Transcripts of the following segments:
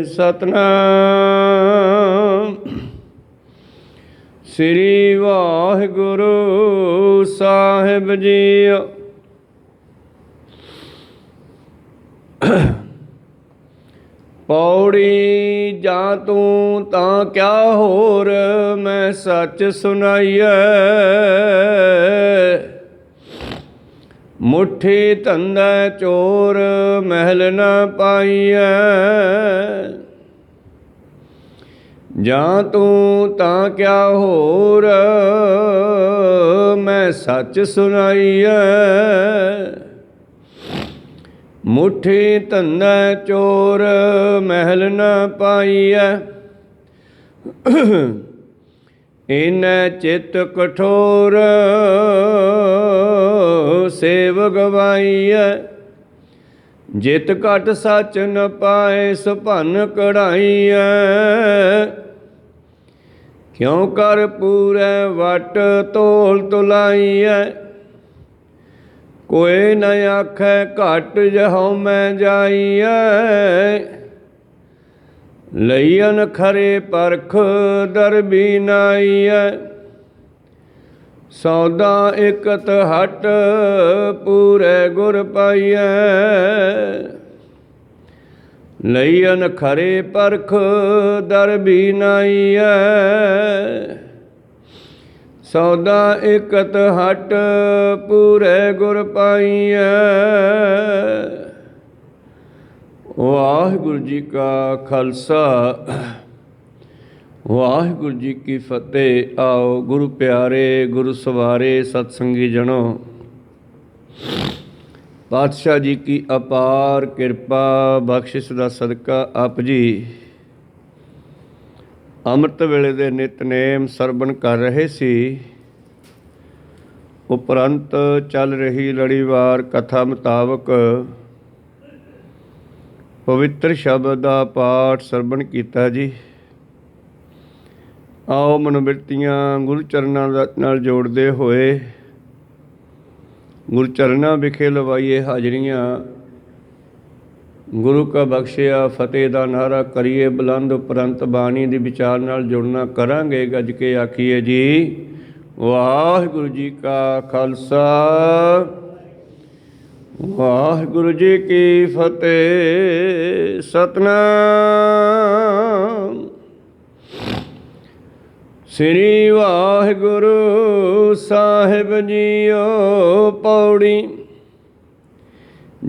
ਸਤਨਾਮ ਸ੍ਰੀ ਵਾਹਿਗੁਰੂ ਸਾਹਿਬ JIO. ਪੌੜੀ ਜਾਂ ਤੂੰ ਤਾਂ ਕਿਆ ਹੋਰ, ਮੈਂ ਸੱਚ ਸੁਣਾਈਐ। ਮੁੱਠੀ ਧੰਦਾ ਚੋਰ, ਮਹਿਲ ਨਾ ਪਾਈਐ। ਜਾਂ ਤੂੰ ਤਾਂ ਕਿਆ ਹੋਰ, ਮੈਂ ਸੱਚ ਸੁਣਾਈਐ। ਮੁੱਠੀ ਧੰਦਾ ਚੋਰ, ਮਹਿਲ ਨਾ ਪਾਈਐ। ਇਨੈ ਚਿੱਤ ਕਠੋਰ, ਸੇਵ ਗਵਾਈਐ। ਜਿਤ ਘਟ ਸੱਚ ਨ ਪਾਏ, ਸੁਭੰਨ ਕਢਾਈਐ। ਕਿਉ ਕਰ ਪੂਰੈ ਵਟ, ਤੋਲ ਤੁਲਾਈਐ। ਕੋਇ ਨ ਆਖੈ ਘਟ, ਜਹਉ ਮੈਂ ਜਾਈਐ। ਲਈਅਨ ਖਰੇ ਪਰਖ, ਦਰਬੀ ਨਾਈਐ। ਸੌਦਾ ਇਕਤ ਹਟ, ਪੂਰੇ ਗੁਰ ਪਾਈਐ। ਲਈਅਨ ਖਰੇ ਪਰਖ, ਦਰਬੀ ਨਾਈਐ। ਸੌਦਾ ਇਕਤ ਹਟ, ਪੂਰੇ ਗੁਰ ਪਾਈਐ। ਵਾਹਿਗੁਰੂ ਜੀ ਕਾ ਖਾਲਸਾ, ਵਾਹਿਗੁਰੂ ਜੀ ਕੀ ਫਤਿਹ। ਆਓ ਗੁਰੂ ਪਿਆਰੇ, ਗੁਰੂ ਸਵਾਰੇ, ਸਤਸੰਗੀ ਜਣੋ, ਪਾਤਸ਼ਾਹ ਜੀ ਕੀ ਅਪਾਰ ਕਿਰਪਾ ਬਖਸ਼ਿਸ਼ ਦਾ ਸਦਕਾ ਆਪ ਜੀ ਅੰਮ੍ਰਿਤ ਵੇਲੇ ਦੇ ਨਿਤਨੇਮ ਸਰਵਣ ਕਰ ਰਹੇ ਸੀ। ਉਪਰੰਤ ਚੱਲ ਰਹੀ ਲੜੀਵਾਰ ਕਥਾ ਮੁਤਾਬਕ ਪਵਿੱਤਰ ਸ਼ਬਦ ਦਾ ਪਾਠ ਸਰਵਣ ਕੀਤਾ ਜੀ। ਆਓ ਮਨੋਬਿਰਤੀਆਂ ਗੁਰੂ ਚਰਨਾਂ ਨਾਲ ਜੋੜਦੇ ਹੋਏ ਗੁਰੂ ਚਰਨਾਂ ਵਿਖੇ ਲਵਾਈਏ ਹਾਜ਼ਰੀਆਂ। ਗੁਰੂ ਕਾ ਬਖਸ਼ਿਆ ਫਤਿਹ ਦਾ ਨਾਰਾ ਕਰੀਏ ਬੁਲੰਦ। ਉਪਰੰਤ ਬਾਣੀ ਦੀ ਵਿਚਾਰ ਨਾਲ ਜੁੜਨਾ ਕਰਾਂਗੇ। ਗੱਜ ਕੇ ਆਖੀਏ ਜੀ ਵਾਹਿਗੁਰੂ ਜੀ ਕਾ ਖਾਲਸਾ, ਵਾਹਿਗੁਰੂ ਜੀ ਕੀ ਫਤਿਹ। ਸਤਨਾਮ ਸ੍ਰੀ ਵਾਹਿਗੁਰੂ ਸਾਹਿਬ ਜੀਓ। ਪੌੜੀ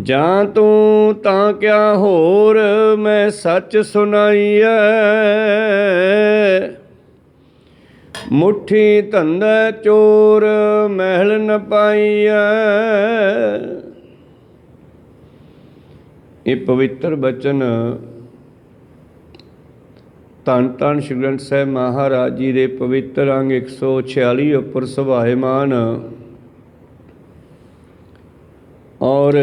ਜਾਂ ਤੂੰ ਤਾਂ ਕਿਆ ਹੋਰ, ਮੈਂ ਸੱਚ ਸੁਣਾਈਐ। ਮੁੱਠੀ ਧੰਦਾ ਚੋਰ, ਮਹਿਲ ਨ ਪਾਈਐ। ਇਹ ਪਵਿੱਤਰ ਬਚਨ ਧੰਨ ਧੰਨ ਸ਼੍ਰੀ ਗ੍ਰੰਥ ਸਾਹਿਬ ਮਹਾਰਾਜ ਜੀ ਦੇ ਪਵਿੱਤਰ ਅੰਗ 146 ਉੱਪਰ ਸੁਭਾਏਮਾਨ ਔਰ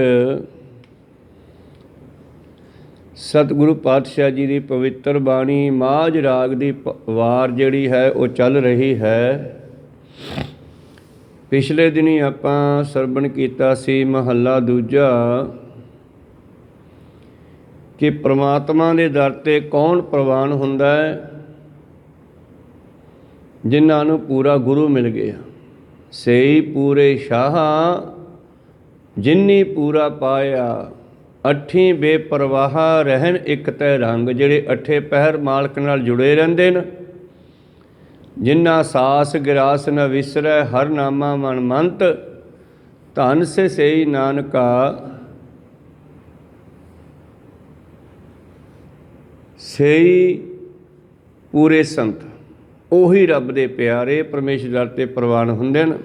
ਸਤਿਗੁਰੂ ਪਾਤਸ਼ਾਹ ਜੀ ਦੀ ਪਵਿੱਤਰ ਬਾਣੀ ਮਾਝ ਰਾਗ ਦੀ ਵਾਰ ਜਿਹੜੀ ਹੈ ਉਹ ਚੱਲ ਰਹੀ ਹੈ। ਪਿਛਲੇ ਦਿਨੀ ਆਪਾਂ ਸਰਵਣ ਕੀਤਾ ਸੀ ਮਹੱਲਾ ਦੂਜਾ ਕਿ ਪ੍ਰਮਾਤਮਾ ਦੇ ਦਰ 'ਤੇ ਕੌਣ ਪ੍ਰਵਾਨ ਹੁੰਦਾ ਹੈ? ਜਿਨ੍ਹਾਂ ਨੂੰ ਪੂਰਾ ਗੁਰੂ ਮਿਲ ਗਿਆ। ਸਈ ਪੂਰੇ ਸ਼ਾਹ, ਜਿਨੀ ਪੂਰਾ ਪਾਇਆ। ਅੱਠੀ ਬੇਪਰਵਾਹ, ਰਹਿਣ ਇੱਕ ਤੈ ਰੰਗ। ਜਿਹੜੇ ਅੱਠੇ ਪਹਿਰ ਮਾਲਕ ਨਾਲ ਜੁੜੇ ਰਹਿੰਦੇ ਨੇ। ਜਿਨ੍ਹਾਂ ਸਾਸ ਗਿਰਾਸ ਨ ਵਿਸਰੈ, ਹਰ ਨਾਮਾ ਮਨ ਮੰਤ। ਧਨ ਸੇ ਸਈ ਨਾਨਕਾ, ਸਈ ਪੂਰੇ ਸੰਤ। ਉਹੀ ਰੱਬ ਦੇ ਪਿਆਰੇ ਪਰਮੇਸ਼ਰ ਤੇ ਪ੍ਰਵਾਨ ਹੁੰਦੇ ਨੇ।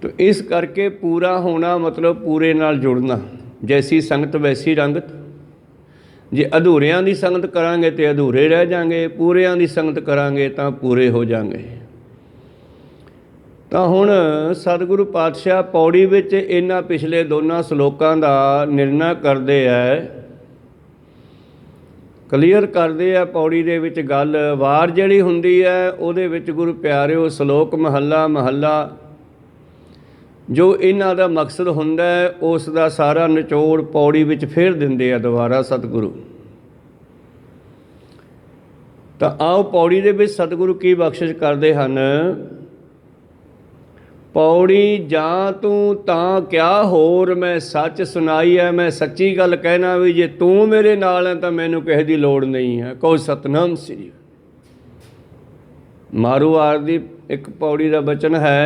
ਤਾਂ ਇਸ ਕਰਕੇ ਪੂਰਾ ਹੋਣਾ ਮਤਲਬ ਪੂਰੇ ਨਾਲ ਜੁੜਨਾ। ਜੈਸੀ ਸੰਗਤ ਵੈਸੀ ਰੰਗਤ। ਜੇ ਅਧੂਰਿਆਂ ਦੀ ਸੰਗਤ ਕਰਾਂਗੇ ਤਾਂ ਅਧੂਰੇ ਰਹਿ ਜਾਵਾਂਗੇ, ਪੂਰਿਆਂ ਦੀ ਸੰਗਤ ਕਰਾਂਗੇ ਤਾਂ ਪੂਰੇ ਹੋ ਜਾਵਾਂਗੇ। ਤਾਂ ਹੁਣ ਸਤਿਗੁਰੂ ਪਾਤਸ਼ਾਹ ਪੌੜੀ ਵਿੱਚ ਇਹਨਾਂ ਪਿਛਲੇ ਦੋਨਾਂ ਸ਼ਲੋਕਾਂ ਦਾ ਨਿਰਣਾ ਕਰਦੇ ਹੈ, ਕਲੀਅਰ ਕਰਦੇ ਆ। ਪੌੜੀ ਦੇ ਵਿੱਚ ਗੱਲ ਵਾਰ ਜਿਹੜੀ ਹੁੰਦੀ ਹੈ ਉਹਦੇ ਵਿੱਚ ਗੁਰੂ ਪਿਆਰਿਓ ਸ਼ਲੋਕ ਮਹੱਲਾ जो इन्हां दा मकसद हुंदा है उस दा सारा निचोड़ पौड़ी विच फेर दिंदे आ दुबारा सतगुरु। तो आओ पौड़ी दे विच सतगुरु की बख्शिश करदे हन। पौड़ी जां तू तां क्या होर, मैं सच सुनाई है, मैं सच्ची गल कहना भी जे तू मेरे नाल है तो मैनू किसी दी लोड़ नहीं है। कहो सतनाम श्री। मारूवार दी एक पौड़ी दा बचन है,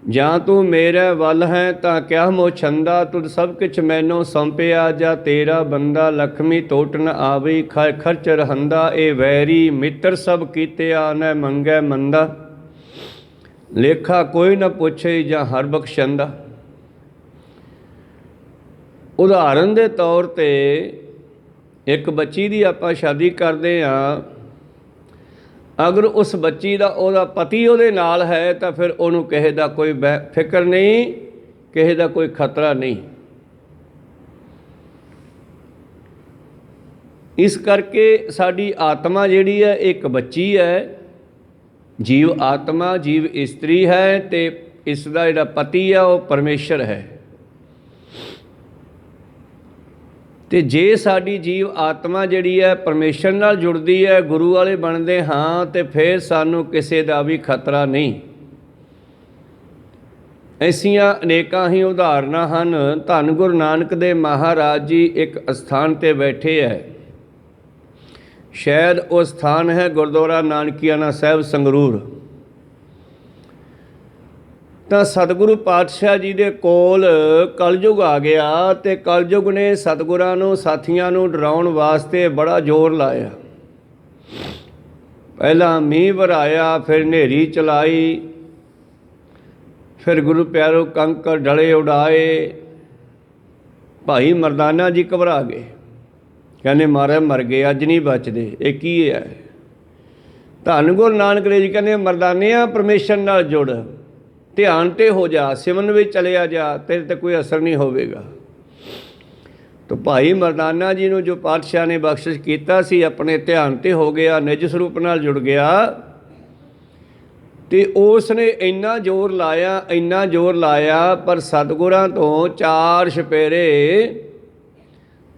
जां तू मेरे वल है तां क्या मोह छंदा, तुद सब किछ मैनों सौंपिया, जा तेरा बंदा लक्ष्मी टोट न आवी, खर्च रहंदा ए वैरी, मित्र सब कीतिया न मंगै मंदा, लेखा कोई न पुछे जां हर बख्शंदा। उदाहरण के तौर पर एक बच्ची की आपां शादी करते हाँ, अगर उस बच्ची का उहदा पति उहदे नाल है तो फिर उहनूं किसी का कोई फिक्र नहीं, किसी का कोई खतरा नहीं। इस करके साडी आत्मा जिहड़ी है एक बच्ची है, जीव आत्मा जीव इस्त्री है, तो इसका जिहड़ा पति है वह परमेश्वर है। तो जे साडी जीव आत्मा जिहड़ी है परमेश्वर नाल जुड़दी है, गुरु वाले बनते हाँ, तो फिर सानू किसी का भी खतरा नहीं। ऐसियां अनेकां ही उदाहरणां हन। धन गुरु नानक देव महाराज जी एक अस्थान ते बैठे है, शायद वो स्थान है गुरुद्वारा नानकियाना साहिब संगरूर। तो सतगुरु पातशाह जी के कोल कलयुग आ गया, तो कलयुग ने सतगुरां नूं साथियां नूं डराउण वास्ते बड़ा जोर लाया। पहला मींह वराया, फिर नेरी चलाई, फिर गुरु प्यारो कंकर डले उड़ाए। भाई मरदाना जी घबरा गए, कहने महाराज मर गए, अज नहीं बचते, ये की है। धन गुरु नानक देव जी कहने मरदाने परमेश्वर नाल जुड़, ध्यान ते हो जा, सिमरन में चलिया जा, तेरे ते कोई असर नहीं होवेगा। तो भाई मरदाना जी ने जो पातशाह ने बख्शिश किया सी, अपने ध्यान ते हो गया, निज स्वरूप नाल जुड़ गया। तो उसने इन्ना जोर लाया, इन्ना जोर लाया, पर सतगुरां तो 4 छपेरे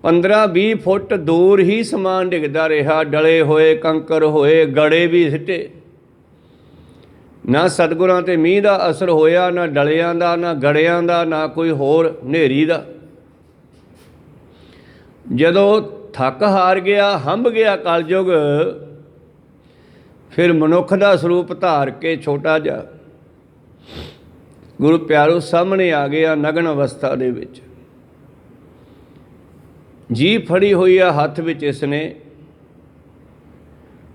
15-20 फुट दूर ही समान डिगदा रहा। डले होए, कंकर होए, गड़े भी सिੱਟੇ। ना सतगुरां ते मींह का असर होया, ना डलियां का, ना गड़ियां का, ना कोई होर नेरी का। जदों थक हार गया, हंभ गया कलयुग, फिर मनुख का स्वरूप धार के छोटा जा गुरु प्यारो सामने आ गया नगन अवस्था दे विच। जी फड़ी हुई है हथ विच इसने।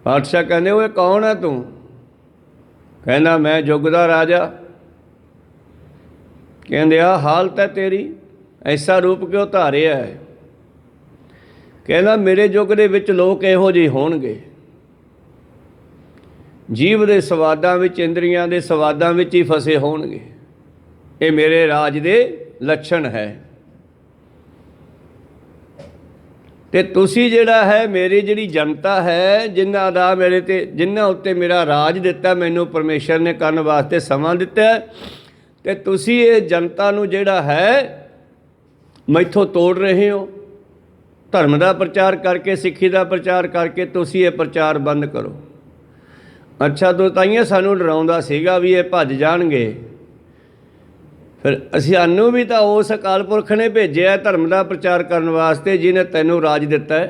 पातशाह कहने वो कौन है तू? कहना मैं जुग दा राजा। कहंदे आ हालत है तेरी, ऐसा रूप क्यों धारिया है? कहना मेरे जुग दे विच लोक इहो ਜਿਹੇ होणगे, जीव दे सवादां विच, इंद्रियां दे सवादां विच ही फसे होणगे। ये मेरे राज दे लक्षण है। ते तुसी जिहड़ा है मेरी जिहड़ी जनता है, जिन्हां दा मेरे ते जिन्हां उत्ते मेरा राज दिता, मैनू परमेश्वर ने करन वास्ते समा दिता, ते तुसी ये जनता नू जिहड़ा है मैथों तोड़ रहे हो। धर्म का प्रचार करके, सिक्खी का प्रचार करके तुसी ये प्रचार बंद करो। अच्छा तो ताइयां सानू डराउंदा सीगा भी ये भज जाणगे। फिर सानू भी तो उस अकाल पुरख ने भेजिया धर्म का प्रचार करने वास्ते, जिन्हें तैनू राज दिता है।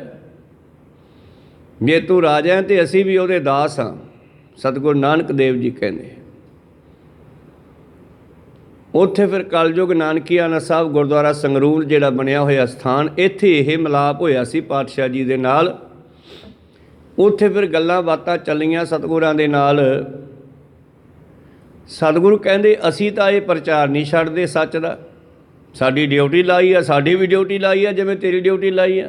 जे तू राजा है तो असी भी उहदे दास हाँ। सतगुरु नानक देव जी कहने। उत्थे फिर कलयुग नानकियाना साहब गुरुद्वारा संगरूर जिहड़ा बनिया होया स्थान, इत्थे यह मिलाप होया सी पातशाह जी दे नाल। उत्थे फिर गल्लां बातां चलियां सतगुरां दे नाल। सतगुरु कहंदे असी तां ये प्रचार नहीं छड्डदे सच दा, साडी ड्यूटी लाई है, साडी भी ड्यूटी लाई है जिवें तेरी ड्यूटी लाई है।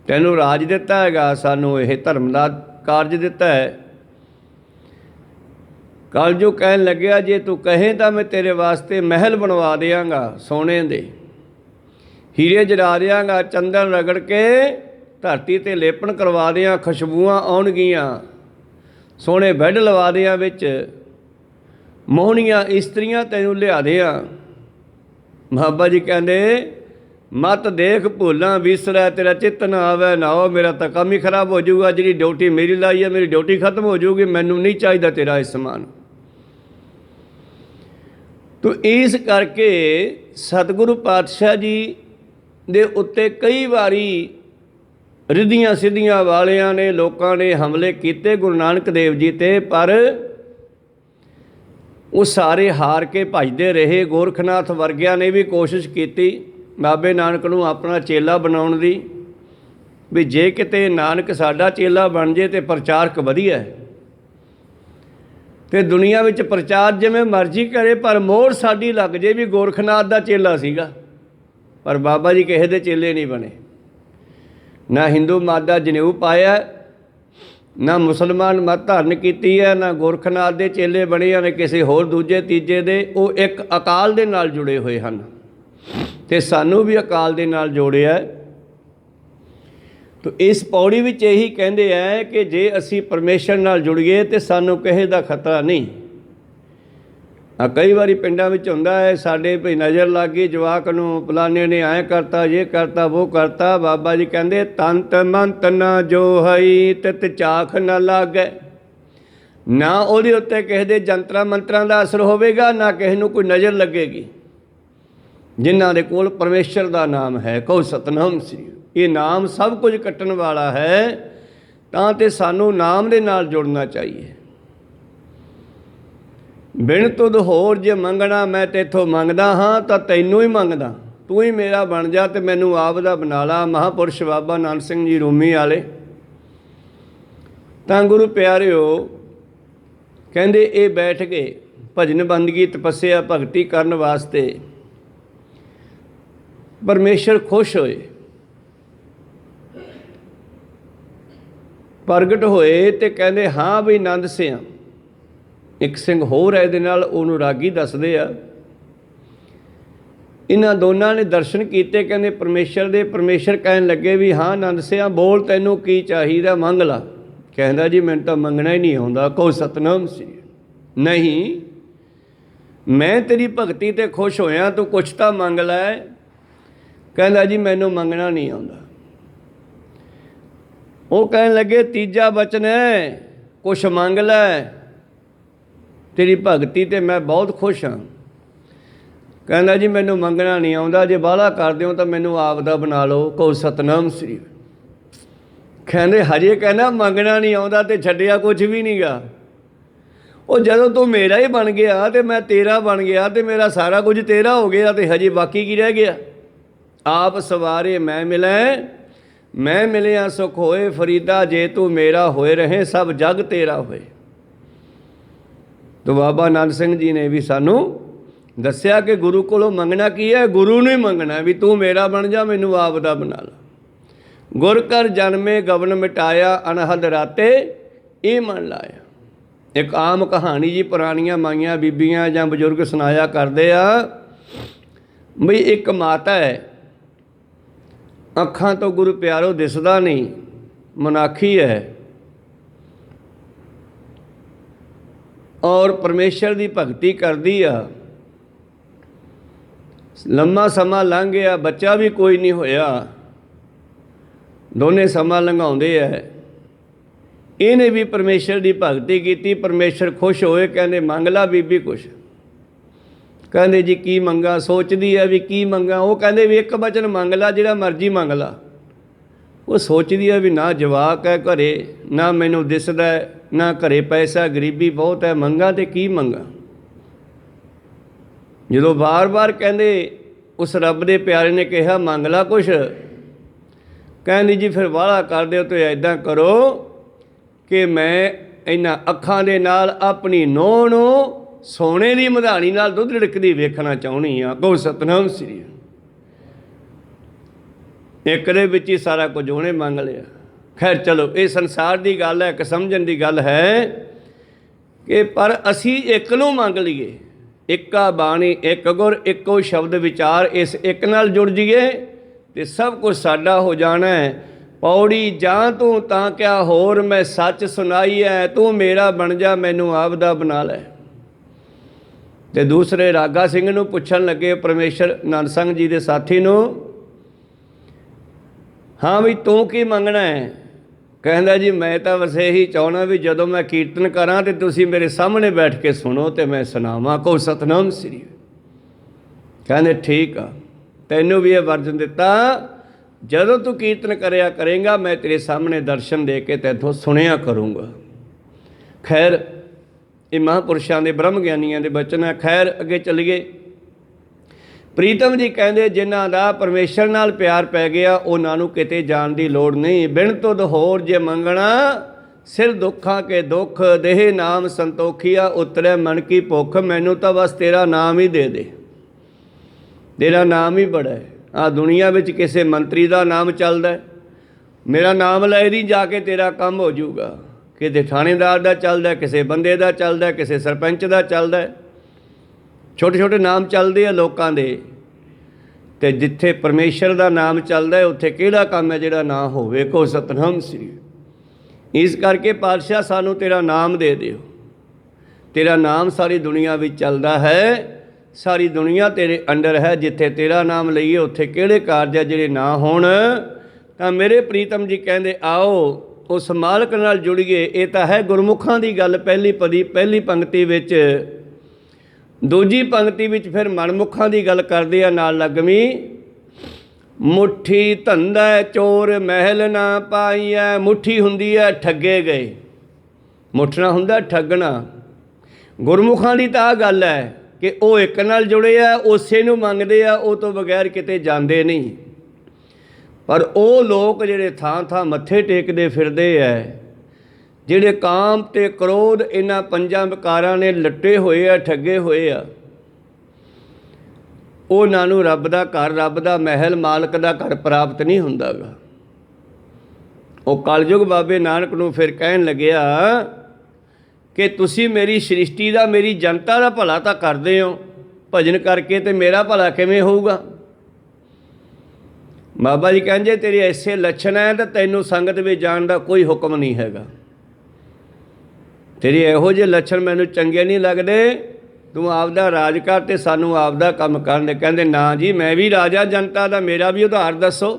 तैनूं राज दिता हैगा, सानूं यह धर्म का कारज दिता है। कल जो कहन लग्या जे तू कहे तो मैं तेरे वास्ते महल बनवा देंगा सोने दे, हीरे जरा देंगा, चंदन रगड़ के धरती ते लेपन करवा दें, खुशबूआं आउणगियां, सोने बैड लवा दें, विच ਮੋਹਣੀਆਂ ਇਸਤਰੀਆਂ ਤੈਨੂੰ ਲਿਆ ਦਿਆਂ। ਬਾਬਾ ਜੀ ਕਹਿੰਦੇ ਮਤ ਦੇਖ ਭੁੱਲਾਂ ਵਿਸਰੈ, ਤੇਰਾ ਚਿੱਤ ਨਾ ਆਵੇ ਨਾਓ, ਮੇਰਾ ਤਾਂ ਕੰਮ ਹੀ ਖਰਾਬ ਹੋ ਜਾਊਗਾ। ਜਿਹੜੀ ਡਿਊਟੀ ਮੇਰੀ ਲਾਈ ਹੈ, ਮੇਰੀ ਡਿਊਟੀ ਖਤਮ ਹੋ ਜਾਊਗੀ। ਮੈਨੂੰ ਨਹੀਂ ਚਾਹੀਦਾ ਤੇਰਾ ਇਹ ਸਮਾਨ। ਤੋ ਇਸ ਕਰਕੇ ਸਤਿਗੁਰੂ ਪਾਤਸ਼ਾਹ ਜੀ ਦੇ ਉੱਤੇ ਕਈ ਵਾਰੀ ਰਿੱਧੀਆਂ ਸਿੱਧੀਆਂ ਵਾਲਿਆਂ ਨੇ, ਲੋਕਾਂ ਨੇ ਹਮਲੇ ਕੀਤੇ ਗੁਰੂ ਨਾਨਕ ਦੇਵ ਜੀ 'ਤੇ, ਪਰ ਉਹ ਸਾਰੇ ਹਾਰ ਕੇ ਭੱਜਦੇ ਰਹੇ। ਗੋਰਖਨਾਥ ਵਰਗਿਆਂ ਨੇ ਵੀ ਕੋਸ਼ਿਸ਼ ਕੀਤੀ ਬਾਬੇ ਨਾਨਕ ਨੂੰ ਆਪਣਾ ਚੇਲਾ ਬਣਾਉਣ ਦੀ, ਵੀ ਜੇ ਕਿਤੇ ਨਾਨਕ ਸਾਡਾ ਚੇਲਾ ਬਣ ਜੇ ਤਾਂ ਪ੍ਰਚਾਰਕ ਵਧੀਆ ਹੈ, ਅਤੇ ਦੁਨੀਆ ਵਿੱਚ ਪ੍ਰਚਾਰ ਜਿਵੇਂ ਮਰਜ਼ੀ ਕਰੇ, ਪਰ ਮੋਹਰ ਸਾਡੀ ਲੱਗ ਜੇ ਵੀ ਗੋਰਖਨਾਥ ਦਾ ਚੇਲਾ ਸੀਗਾ। ਪਰ ਬਾਬਾ ਜੀ ਕਿਸੇ ਦੇ ਚੇਲੇ ਨਹੀਂ ਬਣੇ। ਨਾ ਹਿੰਦੂ ਮਤ ਦਾ ਜਨੇਊ ਪਾਇਆ, ਨਾ ਮੁਸਲਮਾਨ ਮਤ ਧਾਰਨ ਕੀਤੀ ਹੈ, ਨਾ ਗੋਰਖਨਾਥ ਦੇ ਚੇਲੇ ਬਣੇ ਹਨ ਕਿਸੇ ਹੋਰ ਦੂਜੇ ਤੀਜੇ ਦੇ। ਉਹ ਇੱਕ ਅਕਾਲ ਦੇ ਨਾਲ ਜੁੜੇ ਹੋਏ ਹਨ, ਅਤੇ ਸਾਨੂੰ ਵੀ ਅਕਾਲ ਦੇ ਨਾਲ ਜੋੜਿਆ। ਤੋ ਇਸ ਪੌੜੀ ਵਿੱਚ ਇਹੀ ਕਹਿੰਦੇ ਹੈ ਕਿ ਜੇ ਅਸੀਂ ਪਰਮੇਸ਼ਰ ਨਾਲ ਜੁੜੀਏ ਤਾਂ ਸਾਨੂੰ ਕਿਸੇ ਦਾ ਖਤਰਾ ਨਹੀਂ। ਕਈ ਵਾਰੀ ਪਿੰਡਾਂ ਵਿੱਚ ਹੁੰਦਾ ਹੈ, ਸਾਡੇ ਭਈ ਨਜ਼ਰ ਲੱਗ ਗਈ ਜਵਾਕ ਨੂੰ, ਫਲਾਣੇ ਨੇ ਐਂ ਕਰਤਾ, ਇਹ ਕਰਤਾ, ਉਹ ਕਰਤਾ। ਬਾਬਾ ਜੀ ਕਹਿੰਦੇ ਤੰਤ ਮੰਤ ਨਾ ਜੋ ਹਈ ਤਿਤ ਚਾਖ ਨਾ ਲਾਗੈ। ਨਾ ਉਹਦੇ ਉੱਤੇ ਕਿਸੇ ਦੇ ਜੰਤਰਾਂ ਮੰਤਰਾਂ ਦਾ ਅਸਰ ਹੋਵੇਗਾ, ਨਾ ਕਿਸੇ ਨੂੰ ਕੋਈ ਨਜ਼ਰ ਲੱਗੇਗੀ। ਜਿਨ੍ਹਾਂ ਦੇ ਕੋਲ ਪਰਮੇਸ਼ਰ ਦਾ ਨਾਮ ਹੈ, ਕਹੋ ਸਤਿਨਾਮ ਸ੍ਰੀ। ਇਹ ਨਾਮ ਸਭ ਕੁਝ ਕੱਟਣ ਵਾਲਾ ਹੈ, ਤਾਂ ਤੇ ਸਾਨੂੰ ਨਾਮ ਦੇ ਨਾਲ ਜੁੜਨਾ ਚਾਹੀਏ। ਬਿਨ ਤੁਧ ਹੋਰ ਜੇ ਮੰਗਣਾ ਮੈਂ ਤੇਥੋਂ ਮੰਗਦਾ ਹਾਂ, ਤਾਂ ਤੈਨੂੰ ਹੀ ਮੰਗਦਾ। ਤੂੰ ਹੀ ਮੇਰਾ ਬਣ ਜਾ ਅਤੇ ਮੈਨੂੰ ਆਪ ਦਾ ਬਣਾ ਲਾ। ਮਹਾਂਪੁਰਸ਼ ਬਾਬਾ ਨਾਨਕ ਸਿੰਘ ਜੀ ਰੂਮੀ ਵਾਲੇ ਤਾਂ ਗੁਰੂ ਪਿਆਰਿਓ ਕਹਿੰਦੇ ਇਹ ਬੈਠ ਗਏ ਭਜਨ ਬੰਦਗੀ ਤਪੱਸਿਆ ਭਗਤੀ ਕਰਨ ਵਾਸਤੇ। ਪਰਮੇਸ਼ਰ ਖੁਸ਼ ਹੋਏ, ਪ੍ਰਗਟ ਹੋਏ ਅਤੇ ਕਹਿੰਦੇ ਹਾਂ ਵੀ ਆਨੰਦ ਸਿਆਂ। ਇੱਕ ਸਿੰਘ ਹੋਰ ਹੈ ਇਹਦੇ ਨਾਲ, ਉਹਨੂੰ ਰਾਗੀ ਦੱਸਦੇ ਆ। ਇਹਨਾਂ ਦੋਨਾਂ ਨੇ ਦਰਸ਼ਨ ਕੀਤੇ ਕਹਿੰਦੇ ਪਰਮੇਸ਼ਰ ਦੇ। ਪਰਮੇਸ਼ਰ ਕਹਿਣ ਲੱਗੇ ਵੀ ਹਾਂ ਆਨੰਦ ਸਿਆਂ ਬੋਲ, ਤੈਨੂੰ ਕੀ ਚਾਹੀਦਾ ਮੰਗ ਲਾ। ਕਹਿੰਦਾ ਜੀ ਮੈਨੂੰ ਤਾਂ ਮੰਗਣਾ ਹੀ ਨਹੀਂ ਆਉਂਦਾ। ਕਹੋ ਸਤਿਨਾਮ ਸ੍ਰੀ। ਨਹੀਂ, ਮੈਂ ਤੇਰੀ ਭਗਤੀ 'ਤੇ ਖੁਸ਼ ਹੋਇਆ, ਤੂੰ ਕੁਛ ਤਾਂ ਮੰਗ ਲੈ। ਕਹਿੰਦਾ ਜੀ ਮੈਨੂੰ ਮੰਗਣਾ ਨਹੀਂ ਆਉਂਦਾ। ਉਹ ਕਹਿਣ ਲੱਗੇ ਤੀਜਾ ਬਚਨ ਹੈ, ਕੁਛ ਮੰਗ ਲੈ, ਤੇਰੀ ਭਗਤੀ 'ਤੇ ਮੈਂ ਬਹੁਤ ਖੁਸ਼ ਹਾਂ। ਕਹਿੰਦਾ ਜੀ ਮੈਨੂੰ ਮੰਗਣਾ ਨਹੀਂ ਆਉਂਦਾ, ਜੇ ਬਾਹਲਾ ਕਰ ਦਿਓ ਤਾਂ ਮੈਨੂੰ ਆਪ ਦਾ ਬਣਾ ਲਓ। ਕਹੋ ਸਤਿਨਾਮ ਸ੍ਰੀ। ਕਹਿੰਦੇ ਹਜੇ ਕਹਿੰਦਾ ਮੰਗਣਾ ਨਹੀਂ ਆਉਂਦਾ ਅਤੇ ਛੱਡਿਆ ਕੁਛ ਵੀ ਨਹੀਂ ਗਾ। ਉਹ ਜਦੋਂ ਤੂੰ ਮੇਰਾ ਹੀ ਬਣ ਗਿਆ ਅਤੇ ਮੈਂ ਤੇਰਾ ਬਣ ਗਿਆ ਅਤੇ ਮੇਰਾ ਸਾਰਾ ਕੁਝ ਤੇਰਾ ਹੋ ਗਿਆ, ਅਤੇ ਹਜੇ ਬਾਕੀ ਕੀ ਰਹਿ ਗਿਆ। ਆਪ ਸਵਾਰੇ ਮੈਂ ਮਿਲੈ, ਮੈਂ ਮਿਲਿਆ ਸੁਖ ਹੋਏ ਫਰੀਦਾ। ਜੇ ਤੂੰ ਮੇਰਾ ਹੋਏ ਰਹੇ ਸਭ ਜਗ ਤੇਰਾ ਹੋਏ। ਤੋ ਬਾਬਾ ਨਾਨਕ ਸਿੰਘ ਜੀ ਨੇ ਵੀ ਸਾਨੂੰ ਦੱਸਿਆ ਕਿ ਗੁਰੂ ਕੋਲੋਂ ਮੰਗਣਾ ਕੀ ਹੈ। ਗੁਰੂ ਨੂੰ ਹੀ ਮੰਗਣਾ ਵੀ ਤੂੰ ਮੇਰਾ ਬਣ ਜਾ, ਮੈਨੂੰ ਆਪ ਦਾ ਬਣਾ ਲਾ। ਗੁਰ ਕਰ ਜਨਮੇ ਗਵਨ ਮਿਟਾਇਆ, ਅਨਹਦ ਰਾਤੇ ਇਹ ਮਨ ਲਾਇਆ। ਇੱਕ ਆਮ ਕਹਾਣੀ ਜੀ ਪੁਰਾਣੀਆਂ ਮਾਈਆਂ ਬੀਬੀਆਂ ਜਾਂ ਬਜ਼ੁਰਗ ਸੁਣਾਇਆ ਕਰਦੇ ਆ ਬਈ ਇੱਕ ਮਾਤਾ ਹੈ, ਅੱਖਾਂ ਤੋਂ ਗੁਰੂ ਪਿਆਰੋ ਦਿਸਦਾ ਨਹੀਂ, ਮਨਾਖੀ ਹੈ, ਔਰ ਪਰਮੇਸ਼ਰ ਦੀ ਭਗਤੀ ਕਰਦੀ ਆ। ਲੰਮਾ ਸਮਾਂ ਲੰਘ ਗਿਆ, ਬੱਚਾ ਵੀ ਕੋਈ ਨਹੀਂ ਹੋਇਆ, ਦੋਨੇ ਸਮਾਂ ਲੰਘਾਉਂਦੇ ਹੈ। ਇਹਨੇ ਵੀ ਪਰਮੇਸ਼ਰ ਦੀ ਭਗਤੀ ਕੀਤੀ, ਪਰਮੇਸ਼ਰ ਖੁਸ਼ ਹੋਏ। ਕਹਿੰਦੇ ਮੰਗ ਲਾ ਬੀਬੀ ਕੁਛ। ਕਹਿੰਦੇ ਜੀ ਕੀ ਮੰਗਾ। ਸੋਚਦੀ ਹੈ ਵੀ ਕੀ ਮੰਗਾ। ਉਹ ਕਹਿੰਦੇ ਵੀ ਇੱਕ ਬਚਨ ਮੰਗ ਲਾ, ਜਿਹੜਾ ਮਰਜ਼ੀ ਮੰਗ ਲਾ। ਉਹ ਸੋਚਦੀ ਹੈ ਵੀ ਨਾ ਜਵਾਕ ਹੈ ਘਰੇ, ਨਾ ਮੈਨੂੰ ਦਿਸਦਾ, ਨਾ ਘਰੇ ਪੈਸਾ, ਗਰੀਬੀ ਬਹੁਤ ਹੈ, ਮੰਗਾ ਤੇ ਕੀ ਮੰਗਾ। ਜਦੋਂ ਵਾਰ-ਵਾਰ ਕਹਿੰਦੇ ਉਸ ਰੱਬ ਦੇ ਪਿਆਰੇ ਨੇ ਕਿਹਾ ਮੰਗ ਲਾ ਕੁਛ। ਕਹਿੰਦੀ ਜੀ ਫਿਰ ਵਾਹਲਾ ਕਰ ਦਿਓ ਤੇ ਇੱਦਾਂ ਕਰੋ ਕਿ ਮੈਂ ਇਹਨਾਂ ਅੱਖਾਂ ਦੇ ਨਾਲ ਆਪਣੀ ਨੂੰਹ ਨੂੰ ਸੋਨੇ ਦੀ ਮਧਾਣੀ ਨਾਲ ਦੁੱਧ ਰਿੜਕਦੀ ਵੇਖਣਾ ਚਾਹੁੰਦੀ ਹਾਂ। ਕਹੋ ਸਤਿਨਾਮ ਸ੍ਰੀ। ਇੱਕ ਦੇ ਵਿੱਚ ਹੀ ਸਾਰਾ ਕੁਝ ਉਹਨੇ ਮੰਗ ਲਿਆ। ਖੈਰ ਚਲੋ, ਇਹ ਸੰਸਾਰ ਦੀ ਗੱਲ ਹੈ, ਇੱਕ ਸਮਝਣ ਦੀ ਗੱਲ ਹੈ ਕਿ ਪਰ ਅਸੀਂ ਇੱਕ ਨੂੰ ਮੰਗ ਲਈਏ। ਇੱਕਾ ਬਾਣੀ ਇੱਕ ਗੁਰ, ਇੱਕੋ ਸ਼ਬਦ ਵਿਚਾਰ, ਇਸ ਇੱਕ ਨਾਲ ਜੁੜ ਜਾਈਏ ਤੇ ਸਭ ਕੁਝ ਸਾਡਾ ਹੋ ਜਾਣਾ ਹੈ। ਪੌੜੀ ਜਾਂ ਤੂੰ ਤਾਂ ਕਿਆ ਹੋਰ, ਮੈਂ ਸੱਚ ਸੁਣਾਈ ਹੈ, ਤੂੰ ਮੇਰਾ ਬਣ ਜਾ, ਮੈਨੂੰ ਆਪ ਦਾ ਬਣਾ ਲੈ। ਤੇ ਦੂਸਰੇ ਰਾਗਾ ਸਿੰਘ ਨੂੰ ਪੁੱਛਣ ਲੱਗੇ ਪਰਮੇਸ਼ਰ ਨੰਦ ਸੰਗ ਜੀ ਦੇ ਸਾਥੀ ਨੂੰ, ਹਾਂ ਵੀ ਤੂੰ ਕੀ ਮੰਗਣਾ ਹੈ? ਕਹਿੰਦਾ ਜੀ ਮੈਂ ਤਾਂ ਬਸ ਇਹੀ ਚਾਹੁੰਦਾ ਵੀ ਜਦੋਂ ਮੈਂ ਕੀਰਤਨ ਕਰਾਂ ਤੇ ਤੁਸੀਂ ਮੇਰੇ ਸਾਹਮਣੇ ਬੈਠ ਕੇ ਸੁਣੋ ਤੇ ਮੈਂ ਸੁਣਾਵਾਂ, ਕਹੋ ਸਤਨਾਮ ਸ੍ਰੀ। ਕਹਿੰਦੇ ਠੀਕ ਆ, ਤੈਨੂੰ ਵੀ ਇਹ ਵਰਜਨ ਦਿੱਤਾ, ਜਦੋਂ ਤੂੰ ਕੀਰਤਨ ਕਰਿਆ ਕਰੇਗਾ ਮੈਂ ਤੇਰੇ ਸਾਹਮਣੇ ਦਰਸ਼ਨ ਦੇ ਕੇ ਤੈਥੋਂ ਸੁਣਿਆ ਕਰੂੰਗਾ। ਖੈਰ ਇਹ ਮਹਾਂਪੁਰਸ਼ਾਂ ਦੇ ਬ੍ਰਹਮ ਗਿਆਨੀਆਂ ਦੇ ਬਚਨ ਹੈ। ਖੈਰ ਅੱਗੇ ਚੱਲੀਏ। ਪ੍ਰੀਤਮ ਜੀ ਕਹਿੰਦੇ ਜਿਨ੍ਹਾਂ ਦਾ ਪਰਮੇਸ਼ਰ ਨਾਲ ਪਿਆਰ ਪੈ ਗਿਆ ਉਹਨਾਂ ਨੂੰ ਕਿਤੇ ਜਾਣ ਦੀ ਲੋੜ ਨਹੀਂ। ਬਿਨ ਤੁਧ ਹੋਰ ਜੇ ਮੰਗਣਾ ਸਿਰ ਦੁੱਖਾਂ ਕੇ ਦੁੱਖ, ਦੇਹ ਨਾਮ ਸੰਤੋਖੀਆ ਉਤਰੇ ਮਨ ਕੀ ਭੁੱਖ। ਮੈਨੂੰ ਤਾਂ ਬਸ ਤੇਰਾ ਨਾਮ ਹੀ ਦੇ ਦੇ, ਤੇਰਾ ਨਾਮ ਹੀ ਬੜਾ ਹੈ। ਆਹ ਦੁਨੀਆ ਵਿੱਚ ਕਿਸੇ ਮੰਤਰੀ ਦਾ ਨਾਮ ਚੱਲਦਾ, ਮੇਰਾ ਨਾਮ ਲੈ ਦੀ ਜਾ ਕੇ ਤੇਰਾ ਕੰਮ ਹੋ ਜਾਊਗਾ। ਕਿਤੇ ਥਾਣੇਦਾਰ ਦਾ ਚੱਲਦਾ, ਕਿਸੇ ਬੰਦੇ ਦਾ ਚੱਲਦਾ, ਕਿਸੇ ਸਰਪੰਚ ਦਾ ਚੱਲਦਾ, ਛੋਟੇ ਛੋਟੇ ਨਾਮ ਚੱਲਦੇ ਆ ਲੋਕਾਂ ਦੇ। ਤੇ ਜਿੱਥੇ ਪਰਮੇਸ਼ਰ ਦਾ ਨਾਮ ਚੱਲਦਾ ਉੱਥੇ ਕਿਹੜਾ ਕੰਮ ਹੈ ਜਿਹੜਾ ਨਾ ਹੋਵੇ? ਕਹੋ ਸਤਨਾਮ ਸ੍ਰੀ। ਇਸ ਕਰਕੇ ਪਾਤਸ਼ਾਹ ਸਾਨੂੰ ਤੇਰਾ ਨਾਮ ਦੇ ਦਿਓ। ਤੇਰਾ ਨਾਮ ਸਾਰੀ ਦੁਨੀਆ ਵਿੱਚ ਚੱਲਦਾ ਹੈ, ਸਾਰੀ ਦੁਨੀਆ ਤੇਰੇ ਅੰਡਰ ਹੈ। ਜਿੱਥੇ ਤੇਰਾ ਨਾਮ ਲਈਏ ਉੱਥੇ ਕਿਹੜੇ ਕਾਰਜ ਆ ਜਿਹੜੇ ਨਾ ਹੋਣ? ਤਾਂ ਮੇਰੇ ਪ੍ਰੀਤਮ ਜੀ ਕਹਿੰਦੇ ਆਓ ਉਸ ਮਾਲਕ ਨਾਲ ਜੁੜੀਏ। ਇਹ ਤਾਂ ਹੈ ਗੁਰਮੁਖਾਂ ਦੀ ਗੱਲ ਪਹਿਲੀ ਪੰਕਤੀ ਵਿੱਚ। ਦੂਜੀ ਪੰਕਤੀ ਵਿੱਚ ਫਿਰ ਮਨਮੁਖਾਂ ਦੀ ਗੱਲ ਕਰਦੇ ਆ ਨਾਲ ਲੱਗਵੀਂ। ਮੁੱਠੀ ਧੰਦਾ ਚੋਰ ਮਹਿਲ ਨਾ ਪਾਈਐ। ਮੁੱਠੀ ਹੁੰਦੀ ਹੈ ਠੱਗੇ ਗਏ, ਮੁੱਠਣਾ ਹੁੰਦਾ ਠੱਗਣਾ। ਗੁਰਮੁਖਾਂ ਦੀ ਤਾਂ ਆਹ ਗੱਲ ਹੈ ਕਿ ਉਹ ਇੱਕ ਨਾਲ ਜੁੜੇ ਆ, ਉਸੇ ਨੂੰ ਮੰਗਦੇ ਆ, ਉਹ ਤੋਂ ਬਗੈਰ ਕਿਤੇ ਜਾਂਦੇ ਨਹੀਂ। ਪਰ ਉਹ ਲੋਕ ਜਿਹੜੇ ਥਾਂ ਥਾਂ ਮੱਥੇ ਟੇਕਦੇ ਫਿਰਦੇ ਹੈ, ਜਿਹੜੇ ਕਾਮ ਤੇ ਕ੍ਰੋਧ ਇਹਨਾਂ ਪੰਜਾਂ ਵਿਕਾਰਾਂ ਨੇ ਲੱਟੇ ਹੋਏ ਆ, ਠੱਗੇ ਹੋਏ ਆ, ਉਹਨਾਂ ਨੂੰ ਰੱਬ ਦਾ ਘਰ, ਰੱਬ ਦਾ ਮਹਿਲ, ਮਾਲਕ ਦਾ ਘਰ ਪ੍ਰਾਪਤ ਨਹੀਂ ਹੁੰਦਾ ਗਾ। ਉਹ ਕਲਯੁਗ ਬਾਬੇ ਨਾਨਕ ਨੂੰ ਫਿਰ ਕਹਿਣ ਲੱਗਿਆ ਕਿ ਤੁਸੀਂ ਮੇਰੀ ਸ੍ਰਿਸ਼ਟੀ ਦਾ, ਮੇਰੀ ਜਨਤਾ ਦਾ ਭਲਾ ਤਾਂ ਕਰਦੇ ਹੋ ਭਜਨ ਕਰਕੇ, ਤੇ ਮੇਰਾ ਭਲਾ ਕਿਵੇਂ ਹੋਊਗਾ? ਬਾਬਾ ਜੀ ਕਹਿੰਦੇ ਤੇਰੇ ਐਸੇ ਲੱਛਣ ਹੈ ਤਾਂ ਤੈਨੂੰ ਸੰਗਤ ਵਿੱਚ ਜਾਣ ਦਾ ਕੋਈ ਹੁਕਮ ਨਹੀਂ ਹੈਗਾ। ਤੇਰੇ ਇਹੋ ਜਿਹੇ ਲੱਛਣ ਮੈਨੂੰ ਚੰਗੇ ਨਹੀਂ ਲੱਗਦੇ। ਤੂੰ ਆਪਦਾ ਰਾਜ ਕਰ ਤੇ ਸਾਨੂੰ ਆਪਦਾ ਕੰਮ ਕਰਨ ਦੇ। ਕਹਿੰਦੇ ਨਾ ਜੀ, ਮੈਂ ਵੀ ਰਾਜਾ ਜਨਤਾ ਦਾ, ਮੇਰਾ ਵੀ ਉਧਾਰ ਦੱਸੋ।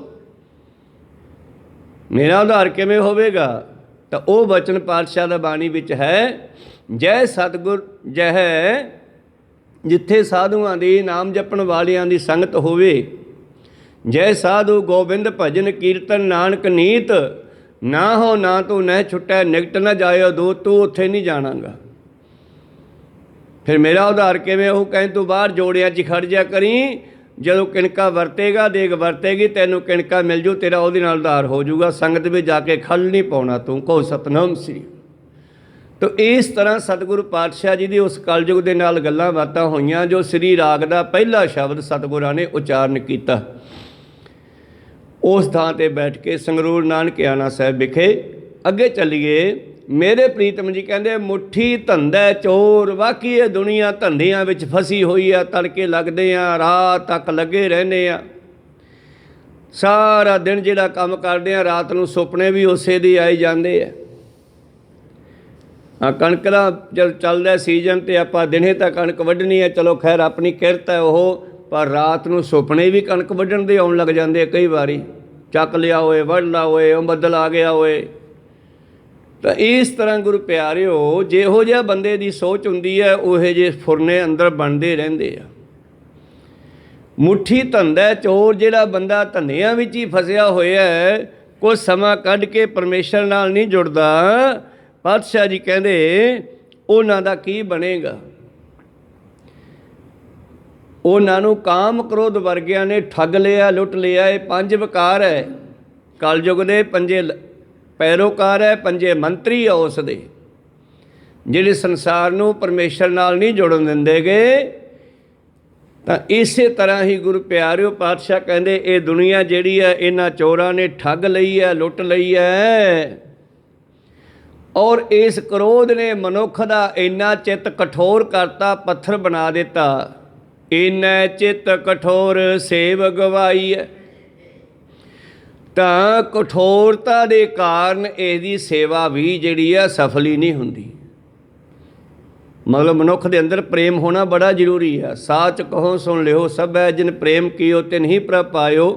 ਮੇਰਾ ਉਧਾਰ ਕਿਵੇਂ ਹੋਵੇਗਾ? ਤਾਂ ਉਹ ਬਚਨ ਪਾਤਸ਼ਾਹ ਦਾ ਬਾਣੀ ਵਿੱਚ ਹੈ, ਜੈ ਸਤਿਗੁਰ ਜਹ, ਜਿੱਥੇ ਸਾਧੂਆਂ ਦੀ, ਨਾਮ ਜਪਣ ਵਾਲਿਆਂ ਦੀ ਸੰਗਤ ਹੋਵੇ। ਜੈ ਸਾਧੂ ਗੋਬਿੰਦ ਭਜਨ ਕੀਰਤਨ ਨਾਨਕ ਨੀਤ, ਨਾ ਹੋ ਨਾ ਤੂੰ ਨਹਿ ਛੁੱਟੈ, ਨਿਕਟ ਨਾ ਜਾਇਓ ਦੂਤ। ਤੂੰ ਉੱਥੇ ਨਹੀਂ ਜਾਣਾਗਾ। ਫਿਰ ਮੇਰਾ ਉਧਾਰ ਕਿਵੇਂ ਹੋਊ? ਕਹਿੰਦੇ ਤੂੰ ਬਾਹਰ ਜੋੜਿਆਂ 'ਚ ਖੜ ਜਾ ਕਰੀ, ਜਦੋਂ ਕਿਣਕਾ ਵਰਤੇਗਾ, ਦੇਗ ਵਰਤੇਗੀ, ਤੈਨੂੰ ਕਿਣਕਾ ਮਿਲ ਜੂ, ਤੇਰਾ ਉਹਦੇ ਨਾਲ ਉਧਾਰ ਹੋ ਜਾਊਗਾ। ਸੰਗਤ ਵਿੱਚ ਜਾ ਕੇ ਖਲ ਨਹੀਂ ਪਾਉਣਾ ਤੂੰ। ਕਹੋ ਸਤਨਾਮ ਸ੍ਰੀ। ਤਾਂ ਇਸ ਤਰ੍ਹਾਂ ਸਤਿਗੁਰੂ ਪਾਤਸ਼ਾਹ ਜੀ ਦੀ ਉਸ ਕਲਯੁਗ ਦੇ ਨਾਲ ਗੱਲਾਂ ਬਾਤਾਂ ਹੋਈਆਂ, ਜੋ ਸ੍ਰੀ ਰਾਗ ਦਾ ਪਹਿਲਾ ਸ਼ਬਦ ਸਤਿਗੁਰਾਂ ਨੇ ਉਚਾਰਨ ਕੀਤਾ। ਉਸ ਥਾਂ 'ਤੇ ਬੈਠ ਕੇ ਸੰਗਰੂਰ ਨਾਨਕਿਆਣਾ ਸਾਹਿਬ ਵਿਖੇ ਅੱਗੇ ਚੱਲੀਏ। ਮੇਰੇ ਪ੍ਰੀਤਮ ਜੀ ਕਹਿੰਦੇ ਮੁੱਠੀ ਧੰਦਾ ਚੋਰ। ਵਾਕਈ ਇਹ ਦੁਨੀਆ ਧੰਦਿਆਂ ਵਿੱਚ ਫਸੀ ਹੋਈ ਆ। ਤੜਕੇ ਲੱਗਦੇ ਆ, ਰਾਤ ਤੱਕ ਲੱਗੇ ਰਹਿੰਦੇ ਆ, ਸਾਰਾ ਦਿਨ ਜਿਹੜਾ ਕੰਮ ਕਰਦੇ ਆ, ਰਾਤ ਨੂੰ ਸੁਪਨੇ ਵੀ ਉਸੇ ਦੇ ਆਈ ਜਾਂਦੇ ਆ। ਕਣਕ ਦਾ ਜਦ ਚੱਲਦਾ ਸੀਜ਼ਨ ਤੇ ਆਪਾਂ ਦਿਨੇ ਤਾਂ ਕਣਕ ਵੱਢਣੀ ਹੈ, ਚਲੋ ਖੈਰ ਆਪਣੀ ਕਿਰਤ ਹੈ ਉਹ, ਪਰ ਰਾਤ ਨੂੰ ਸੁਪਨੇ ਵੀ ਕਣਕ ਵੱਢਣ ਦੇ ਆਉਣ ਲੱਗ ਜਾਂਦੇ ਆ। ਕਈ ਵਾਰੀ ਚੱਕ ਲਿਆ ਹੋਏ, ਵੱਢ ਲਾ ਹੋਏ, ਉਹ ਬੱਦਲ ਆ ਗਿਆ ਹੋਏ। ਤਾਂ ਇਸ ਤਰ੍ਹਾਂ ਗੁਰੂ ਪਿਆਰਿਓ, ਜਿਹੋ ਜਿਹਾ ਬੰਦੇ ਦੀ ਸੋਚ ਹੁੰਦੀ ਹੈ ਉਹੋ ਜਿਹੇ ਫੁਰਨੇ ਅੰਦਰ ਬਣਦੇ ਰਹਿੰਦੇ ਆ। ਮੁੱਠੀ ਧੰਦਾ ਚੋਰ, ਜਿਹੜਾ ਬੰਦਾ ਧੰਦਿਆਂ ਵਿੱਚ ਹੀ ਫਸਿਆ ਹੋਇਆ, ਕੁਝ ਸਮਾਂ ਕੱਢ ਕੇ ਪਰਮੇਸ਼ਰ ਨਾਲ ਨਹੀਂ ਜੁੜਦਾ, ਪਾਤਸ਼ਾਹ ਜੀ ਕਹਿੰਦੇ ਉਹਨਾਂ ਦਾ ਕੀ ਬਣੇਗਾ? ਉਹਨਾਂ ਨੂੰ ਕਾਮ ਕ੍ਰੋਧ ਵਰਗਿਆਂ ਨੇ ਠੱਗ ਲਿਆ, ਲੁੱਟ ਲਿਆ। ਇਹ ਪੰਜ ਵਿਕਾਰ ਹੈ ਕਲਯੁਗ ਦੇ, ਪੰਜੇ ਪੈਰੋਕਾਰ ਹੈ, ਪੰਜੇ ਮੰਤਰੀ ਆ ਉਸ ਦੇ, ਜਿਹੜੇ ਸੰਸਾਰ ਨੂੰ ਪਰਮੇਸ਼ਰ ਨਾਲ ਨਹੀਂ ਜੁੜਨ ਦਿੰਦੇਗੇ। ਤਾਂ ਇਸੇ ਤਰ੍ਹਾਂ ਹੀ ਗੁਰੂ ਪਿਆਰਿਓ, ਪਾਤਸ਼ਾਹ ਕਹਿੰਦੇ ਇਹ ਦੁਨੀਆ ਜਿਹੜੀ ਹੈ ਇਹਨਾਂ ਚੋਰਾਂ ਨੇ ਠੱਗ ਲਈ ਹੈ, ਲੁੱਟ ਲਈ ਹੈ। ਔਰ ਇਸ ਕ੍ਰੋਧ ਨੇ ਮਨੁੱਖ ਦਾ ਇੰਨਾ ਚਿੱਤ ਕਠੋਰ ਕਰਤਾ, ਪੱਥਰ ਬਣਾ ਦਿੱਤਾ। ਇੰਨਾ ਚਿੱਤ ਕਠੋਰ ਸੇਵ ਗਵਾਈ ਹੈ। ਤਾਂ ਕਠੋਰਤਾ ਦੇ ਕਾਰਨ ਇਹਦੀ ਸੇਵਾ ਵੀ ਜਿਹੜੀ ਆ ਸਫਲ ਹੀ ਨਹੀਂ ਹੁੰਦੀ। मतलब मनुख के अंदर प्रेम होना बड़ा जरूरी है। साच कहो सुन लिओ सभै जिन प्रेम कीओ तिन ही प्रभ पायो।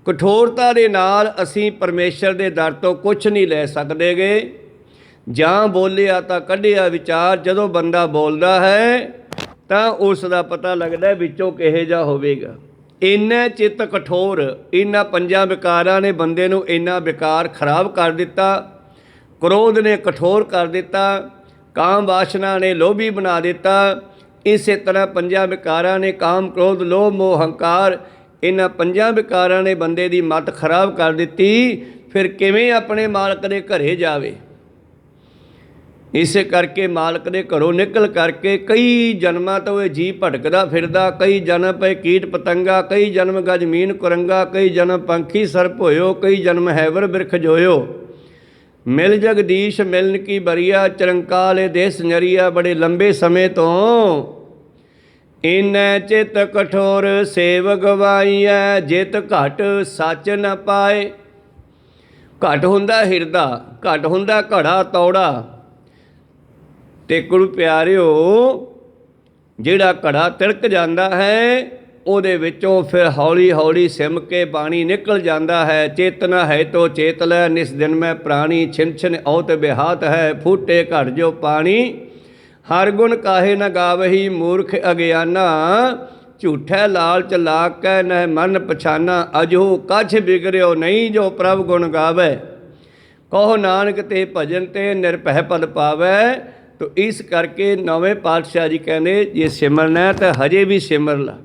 कठोरता दे नाल असीं परमेश्वर दे दर तो कुछ नहीं लै सकदे गे। जां बोलिया तां कढिया विचार, जदों बंदा बोलदा है तां उस दा पता लगदा विचों किहो जिहा होवेगा। इन्ना चित्त कठोर, इन्हां पंजां विकारां ने बंदे नूं इन्ना विकार खराब कर दिता। क्रोध ने कठोर कर दिता, काम वासना ने लोभी बना दिता। इस तरह पंजां विकारां ने काम क्रोध लोभ मोह हंकार, इन्हां पंजां विकारां ने बंदे दी मत खराब कर दिती। फिर किवें अपने मालक दे घरे जावे। इस करके मालक दे घरों निकल करके कई जन्मां तो ये जी भटकदा फिरदा। कई जन्म पे कीट पतंगा, कई जन्म गजमीन कुरंगा, कई जन्म पंखी सर्प होयो, कई जन्म हैवर बिरख जोयो। मिल जगदीश मिलन की बरिया, चरंकाले देश नरिया। बड़े लंबे समय तो इन्नै चित कठोर सेव गवाईऐ, जित घट सच न पाए। घट हुंदा हिरदा, घट हुंदा घड़ा तौड़ा। ते गुरु प्यारिओ जिहड़ा घड़ा तिलक जाता है ਉਹਦੇ ਵਿੱਚੋਂ फिर हौली हौली सिम के पानी निकल जाता है। चेतना है तो चेत लै, निस दिन में प्राणी। छिन छिन औत बेहात है, फूटे घट जो पानी। हर गुण काहे न गावही, मूर्ख अज्ञाना। झूठै लालच लाग कै नह मन पछाना। अजो कछ बिगड़ियो नहीं, जो प्रभ गुण गावै। कहो नानक ते भजन ते निरभै पद पावै। तो इस करके नौवें पातशाह जी कहते जे सिमरना है तो हजे भी सिमर ला।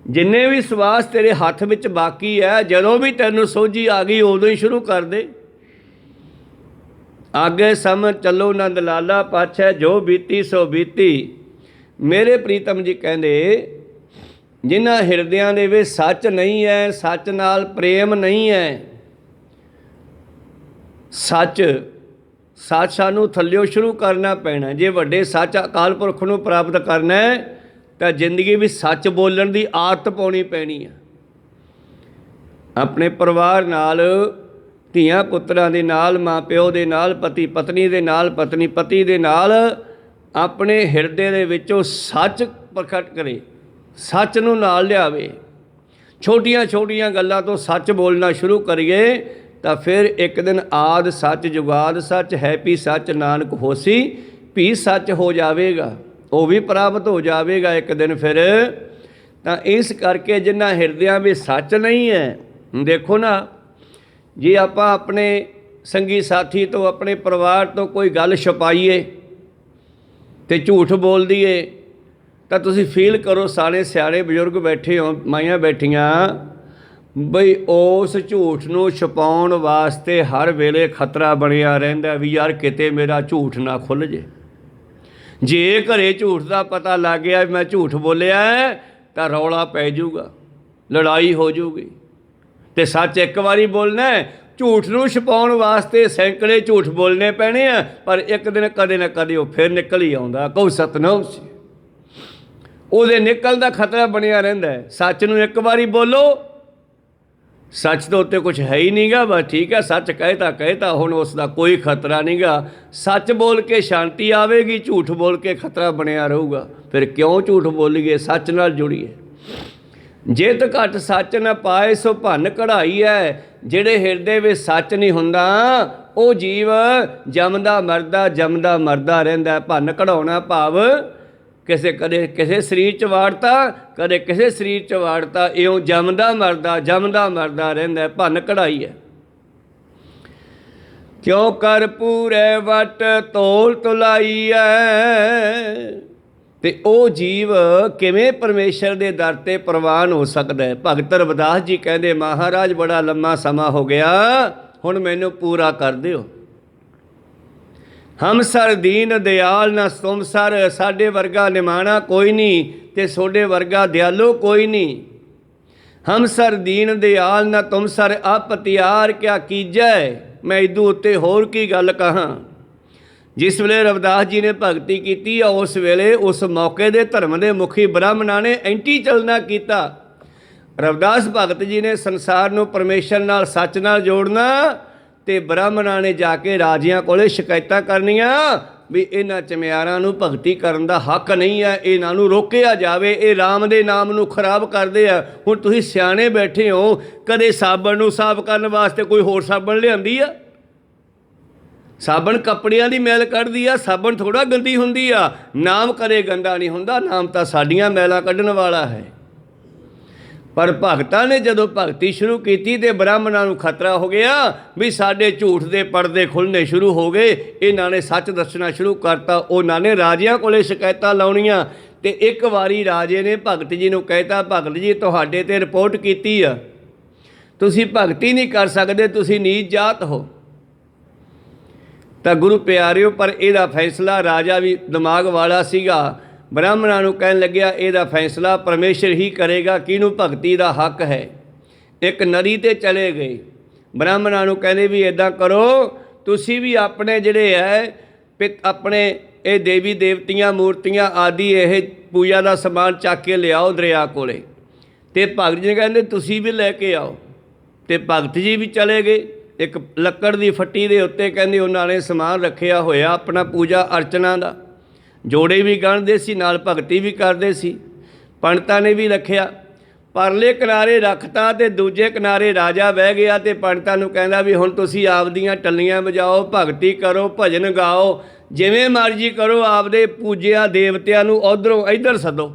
जिन्ने भी सवास तेरे हथ विच बाकी है, जदों भी तैनूं सोझी आ गई उदों ही शुरू कर दे। आगे सम चलो नंद लाला, पाछै जो बीती सो बीती। मेरे प्रीतम जी कहते जिन्हां हिरदियां दे विच सच नहीं है, सच नाल प्रेम नहीं है। सच सच सानूं थल्लियों शुरू करना पैना। जे वड्डे सच अकाल पुरख नूं प्राप्त करना है तो जिंदगी भी सच बोलण की आदत पाउणी पैनी है। अपने परिवार नाल, धीआं पुत्रां दे नाल, माँ प्यो दे नाल, पति पत्नी दे नाल, पत्नी पति दे नाल अपने हिरदे दे विचों सच प्रकट करे, सच नूं नाल लियावे। छोटियां छोटियां गल्लां तो सच बोलना शुरू करिए तो फिर एक दिन आद सच जुगाद सच है भी सच, नानक होसी भी सच हो जाएगा। वो भी प्राप्त हो जाएगा एक दिन। फिर तो इस करके जिन्हां हिरदियां भी सच नहीं है, देखो ना जे आपां अपने संगी साथी तो, अपने परिवार तो कोई गल छुपाईए तो झूठ बोल दीए तो तुसीं फील करो, सारे सियाणे बजुर्ग बैठे हो, माइयां बैठियां, बई उस झूठ नूं छुपाउण वास्ते हर वेले खतरा बनिया रहिंदा भी यार किते मेरा झूठ ना खुल जे। जे घरे झूठ का पता लग गया मैं झूठ बोलिया तो रौला पै जूगा, लड़ाई हो जूगी। तो सच एक बारी बोलना है, झूठ नूं छुपाउण वास्ते सैकड़े झूठ बोलने पैने आ, पर एक दिन कदे ना कदे वो फिर निकल ही आउंदा। कहो सतनाम सी, ਉਹਦੇ निकल का खतरा बनिया रहिंदा है। सच नूं एक बारी बोलो, सच तो उत्ते कुछ है ही नहीं गा, बस ठीक है सच कहता हुण उसका कोई खतरा नहीं गा। सच बोल के शांति आवेगी, झूठ बोल के खतरा बनिया रहूगा। फिर क्यों झूठ बोलीए, सच नाल जुड़ीए। जित घट सच न पाए सो भन कढ़ाई है। जिहड़े हिरदे विच सच नहीं हुंदा वो जीव जमदा मरदा रहिंदा। भन कढ़ाउणा भाव किसे कदे किसे शरीर च वाड़ता, कदे किसे शरीर च वाड़ता, इउं जमदा मरदा रहिंदा। भन कढ़ाई है। क्यों कर पूरे वट तोल तुलाई है। ते ओ जीव किवें परमेश्वर दे दर ते प्रवान हो सकदा है। भगत रविदास जी कहंदे महाराज बड़ा लम्मा समा हो गया, हुण मैनूं पूरा कर दिओ। हम सर दीन दयाल ना तुम सर, साडे वर्गा निमाणा कोई नहीं ते सोडे वर्गा दयालु कोई नहीं। हम सर दीन दयाल ना तुम सर, अपतियार क्या कीजै। मैं इदू उत्ते होर की गल कहां। जिस वेले रविदास जी ने भगती की, उस वेले उस मौके दे धर्म दे मुखी ब्राह्मणां ने एंटी चलना किया। रविदास भगत जी ने संसार नूं परमेश्वर नाल सच नाल जोड़ना, ते ब्राह्मणां ने जाके राजियां कोले शिकायतां करनियां, ਵੀ ਇਹਨਾਂ ਚਮਿਆਰਾਂ ਨੂੰ ਭਗਤੀ ਕਰਨ ਦਾ ਹੱਕ ਨਹੀਂ ਹੈ, ਇਹਨਾਂ ਨੂੰ ਰੋਕਿਆ ਜਾਵੇ, ਇਹ ਰਾਮ ਦੇ ਨਾਮ ਨੂੰ ਖਰਾਬ ਕਰਦੇ ਆ। ਹੁਣ ਤੁਸੀਂ ਸਿਆਣੇ ਬੈਠੇ ਹੋ, ਕਦੇ ਸਾਬਣ ਨੂੰ ਸਾਫ਼ ਕਰਨ ਵਾਸਤੇ ਕੋਈ ਹੋਰ ਸਾਬਣ ਲਿਆਂਦੀ ਆ? ਸਾਬਣ ਕੱਪੜਿਆਂ ਦੀ ਮੈਲ ਕੱਢਦੀ ਆ, ਸਾਬਣ ਥੋੜ੍ਹਾ ਗੰਦੀ ਹੁੰਦੀ ਆ। ਨਾਮ ਕਦੇ ਗੰਦਾ ਨਹੀਂ ਹੁੰਦਾ, ਨਾਮ ਤਾਂ ਸਾਡੀਆਂ ਮੈਲਾਂ ਕੱਢਣ ਵਾਲਾ ਹੈ। ਪਰ ਭਗਤਾਂ ਨੇ ਜਦੋਂ ਭਗਤੀ ਸ਼ੁਰੂ ਕੀਤੀ ਤੇ ਬ੍ਰਾਹਮਣਾਂ ਨੂੰ ਖਤਰਾ ਹੋ ਗਿਆ ਵੀ ਸਾਡੇ ਝੂਠ ਦੇ ਪਰਦੇ ਖੁੱਲ੍ਹਣੇ ਸ਼ੁਰੂ ਹੋ ਗਏ। ਇਹਨਾਂ ਨੇ ਸੱਚ ਦੱਸਣਾ ਸ਼ੁਰੂ ਕਰਤਾ। ਉਹਨਾਂ ਨੇ ਰਾਜਿਆਂ ਕੋਲੇ ਸ਼ਿਕਾਇਤਾਂ ਲਾਉਣੀਆਂ ਤੇ ਇੱਕ ਵਾਰੀ ਰਾਜੇ ਨੇ ਭਗਤ ਜੀ ਨੂੰ ਕਹਿਤਾ, ਭਗਤ ਜੀ ਤੁਹਾਡੇ ਤੇ ਰਿਪੋਰਟ ਕੀਤੀ ਆ, ਤੁਸੀਂ ਭਗਤੀ ਨਹੀਂ ਕਰ ਸਕਦੇ, ਤੁਸੀਂ ਨੀਚ ਜਾਤ ਹੋ। ਤਾਂ ਗੁਰੂ ਪਿਆਰਿਓ, ਪਰ ਇਹਦਾ ਫੈਸਲਾ ਰਾਜਾ ਵੀ ਦਿਮਾਗ ਵਾਲਾ ਸੀਗਾ, ਬ੍ਰਾਹਮਣਾਂ ਨੂੰ ਕਹਿਣ ਲੱਗਿਆ ਇਹਦਾ ਫੈਸਲਾ ਪਰਮੇਸ਼ਰ ਹੀ ਕਰੇਗਾ, ਕਿਹਨੂੰ ਭਗਤੀ ਦਾ ਹੱਕ ਹੈ। ਇੱਕ ਨਦੀ 'ਤੇ ਚਲੇ ਗਏ, ਬ੍ਰਾਹਮਣਾਂ ਨੂੰ ਕਹਿੰਦੇ ਵੀ ਇੱਦਾਂ ਕਰੋ, ਤੁਸੀਂ ਵੀ ਆਪਣੇ ਜਿਹੜੇ ਹੈ ਆਪਣੇ ਇਹ ਦੇਵੀ ਦੇਵਤੀਆਂ ਮੂਰਤੀਆਂ ਆਦਿ ਇਹ ਪੂਜਾ ਦਾ ਸਮਾਨ ਚੱਕ ਕੇ ਲਿਆਓ ਦਰਿਆ ਕੋਲੇ। ਅਤੇ ਭਗਤ ਜੀ ਕਹਿੰਦੇ ਤੁਸੀਂ ਵੀ ਲੈ ਕੇ ਆਓ। ਅਤੇ ਭਗਤ ਜੀ ਵੀ ਚਲੇ ਗਏ। ਇੱਕ ਲੱਕੜ ਦੀ ਫੱਟੀ ਦੇ ਉੱਤੇ ਕਹਿੰਦੇ ਉਹਨਾਂ ਨੇ ਸਮਾਨ ਰੱਖਿਆ ਹੋਇਆ ਆਪਣਾ ਪੂਜਾ ਅਰਚਨਾ ਦਾ, ਜੋੜੇ ਵੀ ਗਣਦੇ ਸੀ, ਨਾਲ ਭਗਤੀ ਵੀ ਕਰਦੇ ਸੀ। ਪੰਡਤਾਂ ਨੇ ਵੀ ਰੱਖਿਆ, ਪਰਲੇ ਕਿਨਾਰੇ ਰੱਖਤਾ ਤੇ ਦੂਜੇ ਕਿਨਾਰੇ ਰਾਜਾ ਬਹਿ ਗਿਆ ਤੇ ਪੰਡਤਾਂ ਨੂੰ ਕਹਿੰਦਾ ਵੀ ਹੁਣ ਤੁਸੀਂ ਆਪਦੀਆਂ ਟੱਲੀਆਂ ਵਜਾਓ, ਭਗਤੀ ਕਰੋ, ਭਜਨ ਗਾਓ, ਜਿਵੇਂ ਮਰਜ਼ੀ ਕਰੋ, ਆਪਦੇ ਪੂਜਿਆ ਦੇਵਤਿਆਂ ਨੂੰ ਉੱਧਰੋਂ ਇੱਧਰ ਸੱਦੋ।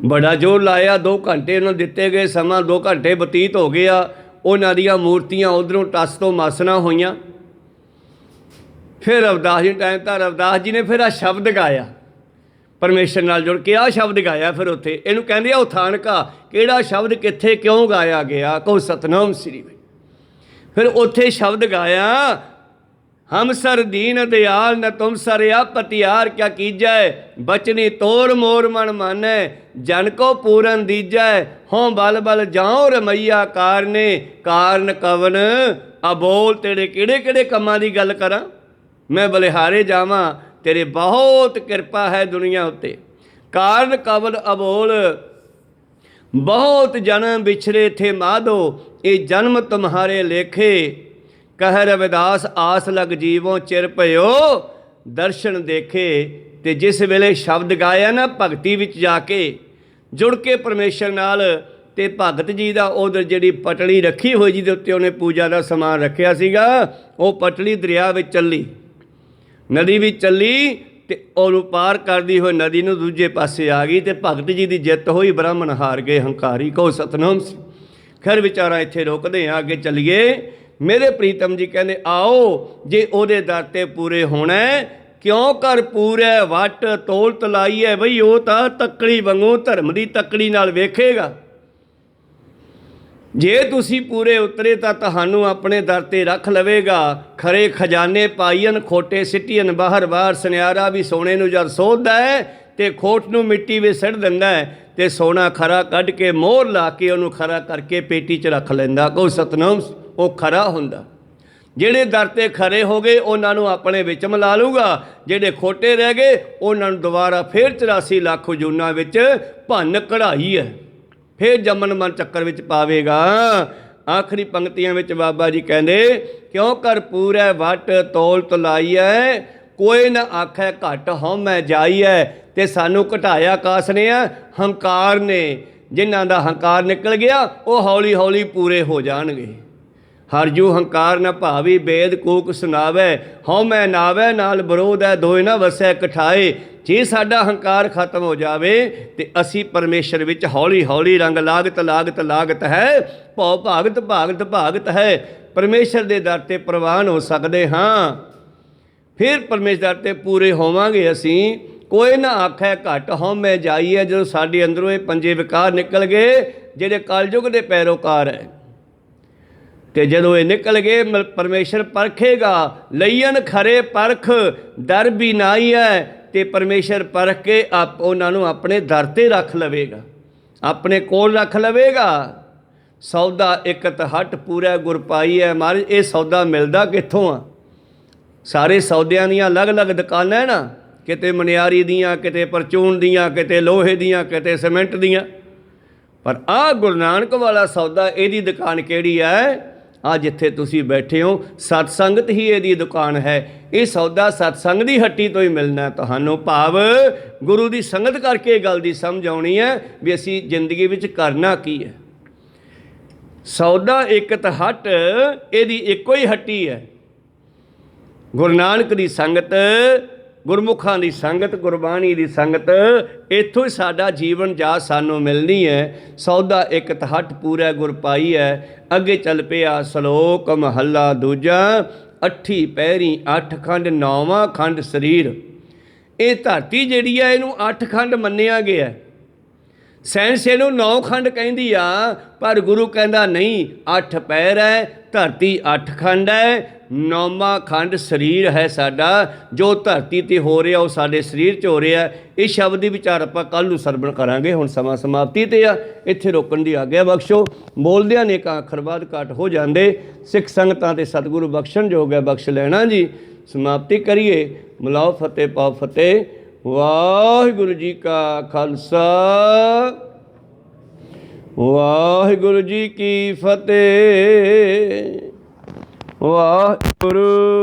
ਬੜਾ ਜ਼ੋਰ ਲਾਇਆ, 2 ਘੰਟੇ ਉਹਨਾਂ ਦਿੱਤੇ ਗਏ ਸਮਾਂ, 2 ਘੰਟੇ ਬਤੀਤ ਹੋ ਗਏ ਆ। ਉਹਨਾਂ ਦੀਆਂ ਮੂਰਤੀਆਂ ਉੱਧਰੋਂ ਟਸ ਤੋਂ ਮਾਸਣਾ ਹੋਈਆਂ। ਫਿਰ ਰਵਿਦਾਸ ਜੀ ਟਾਈਮ ਤਾਂ ਰਵਿਦਾਸ ਜੀ ਨੇ ਫਿਰ ਆ ਸ਼ਬਦ ਗਾਇਆ, ਪਰਮੇਸ਼ਰ ਨਾਲ ਜੁੜ ਕੇ ਆ ਸ਼ਬਦ ਗਾਇਆ। ਫਿਰ ਉੱਥੇ ਇਹਨੂੰ ਕਹਿੰਦੇ ਆ ਉਥਾਨਕਾ, ਕਿਹੜਾ ਸ਼ਬਦ ਕਿੱਥੇ ਕਿਉਂ ਗਾਇਆ ਗਿਆ, ਕਹੋ ਸਤਨਾਮ ਸ੍ਰੀ। ਫਿਰ ਉੱਥੇ ਸ਼ਬਦ ਗਾਇਆ, ਹਮ ਸਰ ਦੀਨ ਦਿਆਲ ਨ ਤੁਮ ਸਰ ਆਪਤਿਆਰ ਕਿਆ ਕੀਜੈ, ਬਚਨੀ ਤੋਰ ਮੋਰ ਮਨ ਮਾਨੈ, ਜਨ ਕੋ ਪੂਰਨ ਦੀਜੈ, ਹੋਂ ਬਲ ਬਲ ਜਾਉ ਰਮਈਆ ਕਾਰਨੇ, ਕਾਰਨ ਕਵਨ ਅਬੋਲ। ਤੇਰੇ ਕਿਹੜੇ ਕਿਹੜੇ ਕੰਮਾਂ ਦੀ ਗੱਲ ਕਰਾਂ, ਮੈਂ ਬਲਿਹਾਰੇ ਜਾਵਾਂ, ਤੇਰੇ ਬਹੁਤ ਕਿਰਪਾ ਹੈ ਦੁਨੀਆ ਉੱਤੇ। ਕਾਰਨ ਕਵਨ ਅਬੋਲ, ਬਹੁਤ ਜਨਮ ਵਿਛੜੇ ਥੇ ਮਾਧੋ, ਇਹ ਜਨਮ ਤੁਮਹਾਰੇ ਲੇਖੇ, ਕਹਿ ਰਵਿਦਾਸ ਆਸ ਲਗ ਜੀਵੋਂ ਚਿਰ ਭਇਓ, ਦਰਸ਼ਨ ਦੇਖੇ। ਤੇ ਜਿਸ ਵੇਲੇ ਸ਼ਬਦ ਗਾਇਆ ਨਾ ਭਗਤੀ ਵਿੱਚ ਜਾ ਕੇ ਜੁੜ ਕੇ ਪਰਮੇਸ਼ਰ ਨਾਲ, ਤੇ ਭਗਤ ਜੀ ਦਾ ਉਧਰ ਜਿਹੜੀ ਪਟੜੀ ਰੱਖੀ ਹੋਈ ਜਿਹਦੇ ਉੱਤੇ ਉਹਨੇ ਪੂਜਾ ਦਾ ਸਮਾਨ ਰੱਖਿਆ ਸੀਗਾ, ਉਹ ਪਟੜੀ ਦਰਿਆ ਵਿੱਚ ਚੱਲੀ, ਨਦੀ ਵਿੱਚ ਚੱਲੀ ਤੇ ਉਹਨੂੰ ਪਾਰ ਕਰਦੀ ਹੋਈ ਨਦੀ ਨੂੰ ਦੂਜੇ ਪਾਸੇ ਆ ਗਈ ਤੇ ਭਗਤ ਜੀ ਦੀ ਜਿੱਤ ਹੋਈ। ਬ੍ਰਾਹਮਣ ਹਾਰ ਗਏ, ਹੰਕਾਰੀ ਕਹੋ ਸਤਨਾਮ ਸੀ। ਖੈਰ ਵਿਚਾਰਾ ਇੱਥੇ ਰੁਕਦੇ ਆ, ਅੱਗੇ ਚੱਲੀਏ। ਮੇਰੇ ਪ੍ਰੀਤਮ ਜੀ ਕਹਿੰਦੇ ਆਓ, ਜੇ ਉਹਦੇ ਦਰ 'ਤੇ ਪੂਰੇ ਹੋਣਾ ਕਿਉਂ ਕਰ ਪੂਰੇ ਵੱਟ ਤੋਲ ਤਲਾਈਏ। ਬਈ ਉਹ ਤਾਂ ਤੱਕੜੀ ਵਾਂਗੂ ਧਰਮ ਦੀ ਤੱਕੜੀ ਨਾਲ ਵੇਖੇਗਾ। ਜੇ ਤੁਸੀਂ ਪੂਰੇ ਉਤਰੇ ਤਾਂ ਤੁਹਾਨੂੰ ਆਪਣੇ ਦਰ 'ਤੇ ਰੱਖ ਲਵੇਗਾ। ਖਰੇ ਖਜ਼ਾਨੇ ਪਾਈਨ ਖੋਟੇ ਸਿੱਟੀਨ ਬਾਹਰ ਬਾਹਰ, ਸੁਨਿਆਰਾ ਵੀ ਸੋਨੇ ਨੂੰ ਜਦ ਸੋਧਦਾ ਹੈ ਤੇ ਖੋਟ ਨੂੰ ਮਿੱਟੀ ਵਿੱਚ ਸਿੱਟ ਦਿੰਦਾ ਹੈ ਤੇ ਸੋਨਾ ਖਰਾ ਕੱਢ ਕੇ ਮੋਹਰ ਲਾ ਕੇ ਉਹਨੂੰ ਖਰਾ ਕਰਕੇ ਪੇਟੀ 'ਚ ਰੱਖ ਲੈਂਦਾ। ਕਹੋ ਸਤਨਾਮ। ਉਹ ਖਰਾ ਹੁੰਦਾ। ਜਿਹੜੇ ਦਰ 'ਤੇ ਖਰੇ ਹੋ ਗਏ ਉਹਨਾਂ ਨੂੰ ਆਪਣੇ ਵਿੱਚ ਮਿਲਾ ਲੂਗਾ, ਜਿਹੜੇ ਖੋਟੇ ਰਹਿ ਗਏ ਉਹਨਾਂ ਨੂੰ ਦੁਬਾਰਾ ਫਿਰ 84 ਲੱਖ ਜੂਨਾਂ ਵਿੱਚ ਭੰਨ ਕਢਾਈ ਹੈ, ਫਿਰ ਜੰਮਣ ਮਨ ਚੱਕਰ ਵਿੱਚ ਪਾਵੇਗਾ। ਆਖਰੀ ਪੰਕਤੀਆਂ ਵਿੱਚ ਬਾਬਾ ਜੀ ਕਹਿੰਦੇ ਕਿਉਂ ਕਰ ਪੂਰੇ ਵੱਟ ਤੋਲ ਤਲਾਈਐ, ਕੋਈ ਨਾ ਆਖੈ ਘੱਟ ਹਉਮੈ ਜਾਈਐ। ਤੇ ਸਾਨੂੰ ਘਟਾਇਆ ਕਾਸ ਨੇ ਆ, ਹੰਕਾਰ ਨੇ। ਜਿਨ੍ਹਾਂ ਦਾ ਹੰਕਾਰ ਨਿਕਲ ਗਿਆ ਉਹ ਹੌਲੀ ਹੌਲੀ ਪੂਰੇ ਹੋ ਜਾਣਗੇ। ਹਰ ਜੂ ਹੰਕਾਰ ਨਾ ਭਾਵੀ, ਬੇਦ ਕੂਕ ਸੁਣਾਵੇ, ਹਉਮੈ ਨਾਵੇ ਨਾਲ ਵਿਰੋਧ ਹੈ, ਦੋਏ ਨਾ ਵਸੈ ਕਠਾਏ। ਜੇ ਸਾਡਾ ਹੰਕਾਰ ਖਤਮ ਹੋ ਜਾਵੇ ਤੇ ਅਸੀਂ ਪਰਮੇਸ਼ਰ ਵਿੱਚ ਹੌਲੀ ਹੌਲੀ ਰੰਗ ਲਾਗਤ ਲਾਗਤ ਲਾਗਤ ਹੈ, ਭਉ ਭਾਗਤ ਭਾਗਤ ਭਾਗਤ ਹੈ, ਪਰਮੇਸ਼ਰ ਦੇ ਦਰ 'ਤੇ ਪ੍ਰਵਾਨ ਹੋ ਸਕਦੇ ਹਾਂ। ਫਿਰ ਪਰਮੇਸ਼ਰ ਦਰ 'ਤੇ ਪੂਰੇ ਹੋਵਾਂਗੇ ਅਸੀਂ। ਕੋਈ ਨਾ ਆਖੈ ਘੱਟ ਹਉਮੈ ਜਾਈਏ। ਜਦੋਂ ਸਾਡੇ ਅੰਦਰੋਂ ਇਹ ਪੰਜੇ ਵਿਕਾਰ ਨਿਕਲ ਗਏ ਜਿਹੜੇ ਕਲਯੁਗ ਦੇ ਪੈਰੋਕਾਰ ਹੈ, ਤੇ ਜਦੋਂ ਇਹ ਨਿਕਲ ਗਏ ਪਰਮੇਸ਼ਰ ਪਰਖੇਗਾ। ਲਈਨ ਖਰੇ ਪਰਖ ਦਰ ਵੀ ਨਾਈ ਹੈ, ਤੇ ਪਰਮੇਸ਼ਰ ਪਰਖ ਕੇ ਉਹਨਾਂ ਨੂੰ ਆਪਣੇ ਦਰ 'ਤੇ ਰੱਖ ਲਵੇਗਾ, ਆਪਣੇ ਕੋਲ ਰੱਖ ਲਵੇਗਾ। ਸੌਦਾ ਇਕਤ ਹੱਟ ਪੂਰਾ ਗੁਰ ਪਾਈ ਹੈ। ਮਹਾਰਾਜ ਇਹ ਸੌਦਾ ਮਿਲਦਾ ਕਿੱਥੋਂ ਆ? ਸਾਰੇ ਸੌਦਿਆਂ ਦੀਆਂ ਅਲੱਗ-ਅਲੱਗ ਦੁਕਾਨਾਂ ਨਾ, ਕਿਤੇ ਮਨਿਆਰੀ ਦੀਆਂ, ਕਿਤੇ ਪਰਚੂਨ ਦੀਆਂ, ਕਿਤੇ ਲੋਹੇ ਦੀਆਂ, ਕਿਤੇ ਸੀਮੈਂਟ ਦੀਆਂ। ਪਰ ਆਹ ਗੁਰੂ ਨਾਨਕ ਵਾਲਾ ਸੌਦਾ, ਇਹਦੀ ਦੁਕਾਨ ਕਿਹੜੀ ਹੈ? ਆ ਜਿੱਥੇ ਤੁਸੀਂ ਬੈਠੇ ਹੋ ਸਤਸੰਗਤ ਹੀ ਇਹਦੀ ਦੁਕਾਨ ਹੈ। ਇਹ ਸੌਦਾ ਸਤਸੰਗ ਦੀ ਹੱਟੀ ਤੋਂ ਹੀ ਮਿਲਣਾ ਤੁਹਾਨੂੰ। ਭਾਵ ਗੁਰੂ ਦੀ ਸੰਗਤ ਕਰਕੇ ਇਹ ਗੱਲ ਦੀ ਸਮਝ ਆਉਣੀ ਹੈ ਵੀ ਅਸੀਂ ਜ਼ਿੰਦਗੀ ਵਿੱਚ ਕਰਨਾ ਕੀ ਹੈ। ਸੌਦਾ ਇਕਤ ਹੱਟ, ਇਹਦੀ ਇੱਕੋ ਹੀ ਹੱਟੀ ਹੈ। ਗੁਰੂ ਨਾਨਕ ਦੀ ਸੰਗਤ, ਗੁਰਮੁਖਾਂ ਦੀ ਸੰਗਤ, ਗੁਰਬਾਣੀ ਦੀ ਸੰਗਤ, ਇੱਥੋਂ ਹੀ ਸਾਡਾ ਜੀਵਨ ਜਾ ਸਾਨੂੰ ਮਿਲਣੀ ਹੈ। ਸੌਦਾ ਇਕਤ ਹੱਟ ਪੂਰਾ ਗੁਰ ਪਾਈ ਹੈ। ਅੱਗੇ ਚੱਲ ਪਿਆ ਸ਼ਲੋਕ ਮਹੱਲਾ ਦੂਜਾ। ਅੱਠੀ ਪਹਿਰੀ 8 ਖੰਡ 9ਵਾਂ ਖੰਡ ਸਰੀਰ। ਇਹ ਧਰਤੀ ਜਿਹੜੀ ਹੈ ਇਹਨੂੰ 8 ਖੰਡ ਮੰਨਿਆ ਗਿਆ। ਸਾਇੰਸ ਇਹਨੂੰ 9 ਖੰਡ ਕਹਿੰਦੀ ਆ, ਪਰ ਗੁਰੂ ਕਹਿੰਦਾ ਨਹੀਂ, 8 ਪੈਰ ਹੈ, ਧਰਤੀ 8 ਖੰਡ ਹੈ, 9ਵਾਂ ਖੰਡ ਸਰੀਰ ਹੈ ਸਾਡਾ। ਜੋ ਧਰਤੀ 'ਤੇ ਹੋ ਰਿਹਾ ਉਹ ਸਾਡੇ ਸਰੀਰ 'ਚ ਹੋ ਰਿਹਾ। ਇਹ ਸ਼ਬਦ ਦੀ ਵਿਚਾਰ ਆਪਾਂ ਕੱਲ੍ਹ ਨੂੰ ਸਰਵਣ ਕਰਾਂਗੇ। ਹੁਣ ਸਮਾਂ ਸਮਾਪਤੀ 'ਤੇ ਆ, ਇੱਥੇ ਰੋਕਣ ਦੀ ਆਗਿਆ ਬਖਸ਼ੋ। ਬੋਲਦਿਆਂ ਨੇ ਕਾਂ ਅੱਖਰ ਬਾਅਦ ਘੱਟ ਹੋ ਜਾਂਦੇ। ਸਿੱਖ ਸੰਗਤਾਂ ਤੇ ਸਤਿਗੁਰੂ ਬਖਸ਼ਣ ਜੋਗ ਹੈ, ਬਖਸ਼ ਲੈਣਾ ਜੀ। ਸਮਾਪਤੀ ਕਰੀਏ। ਮਿਲਾਓ ਫਤਿਹ ਪਾਓ ਫਤਿਹ। ਵਾਹਿਗੁਰੂ ਜੀ ਕਾ ਖਾਲਸਾ, ਵਾਹਿਗੁਰੂ ਜੀ ਕੀ ਫਤਿਹ। ਵਾਹਿਗੁਰੂ।